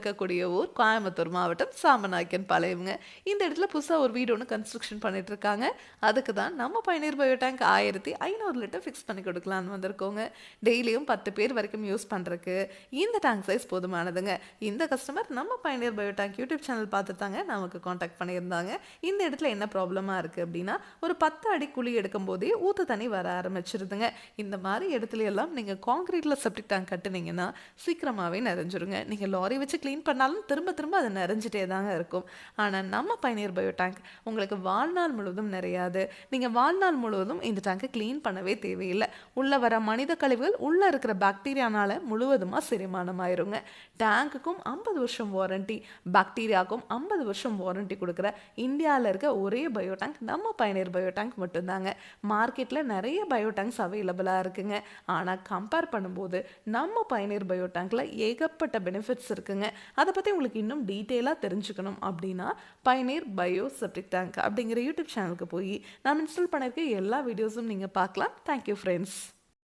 இருக்கக்கூடிய ஊர் கோயம்புத்தூர் மாவட்டம் சாமநாயக்கன் பாளையம்ங்க. இந்த இடத்துல புதுசாக ஒரு வீடு ஒன்று கன்ஸ்ட்ரக்ஷன் பண்ணிட்டு இருக்காங்க. அதுக்கு தான் நம்ம பயனீர் பயோ டேங்க் 1500 லிட்டர் ஃபிக்ஸ் பண்ணி கொடுக்கலான்னு வந்திருக்கோங்க. டெய்லியும் 10 பேர் வரைக்கும் யூஸ் பண்ணுறக்கு இந்த டேங்க் சைஸ் போதுமானதுங்க. இந்த கஸ்டமர் நம்ம பயனீர் பயோ டேங்க் யூடியூப் சேனல் பார்த்து தாங்க நமக்கு காண்டாக்ட் பண்ணியிருந்தாங்க. இந்த இடத்துல என்ன ப்ராப்ளமாக இருக்குது அப்படின்னா, ஒரு 10 அடி குழி எடுக்கும் போதே ஊற்று தண்ணி வர ஆரம்பிச்சிருதுங்க. இந்த மாதிரி இடத்துல எல்லாம் நீங்கள் காங்கிரீட்டில் செப்டிக் டேங்க் கட்டுனீங்கன்னா சீக்கிரமாகவே நிறைஞ்சிருங்க. நீங்கள் லாரி வச்சு க்ளீன் பண்ணாலும் திரும்ப திரும்ப அது நிறைஞ்சிட்டே தாங்க இருக்கும். ஆனால் நம்ம பயனீர் பயோ டேங்க் உங்களுக்கு வாழ்நாள் முழுவதும் நிறையாது. நீங்கள் வாழ்நாள் முழுவதும் இந்த டேங்கை க்ளீன் பண்ணவே தேவையில்லை. உள்ளே வர மனித கழிவுகள் உள்ளே இருக்கிற பாக்டீரியானால முழுவதுமாக செரிமானமாயிருங்க. டேங்குக்கும் 50 வருஷம் வாரண்டி, பாக்டீரியாவுக்கும் 50 வருஷம் வாரண்டி கொடுக்குற இந்தியாவில் இருக்க ஒரே பயோ டேங்க் நம்ம பயனீர் பயோ டேங்க் மட்டும்தாங்க. மார்க்கெட்டில் நிறைய பயோ டேங்க்ஸ் அவைலபிளாக இருக்குங்க. ஆனால் கம்பேர் பண்ணும்போது நம்ம பயனீர் பயோ டேங்க்ல ஏகப்பட்ட பெனிஃபிட்ஸ் இருக்குங்க. அதை பற்றி உங்களுக்கு இன்னும் டீட்டெயிலாக தெரிஞ்சுக்கணும் அப்படின்னா பயனீர் பயோ செப்டிக் டேங்க் அப்படிங்கிற யூடியூப் சேனலுக்கு போய் நான் இன்ஸ்டால் பண்ணியிருக்க எல்லா வீடியோஸும் நீங்கள் பார்க்கலாம். Thank you friends.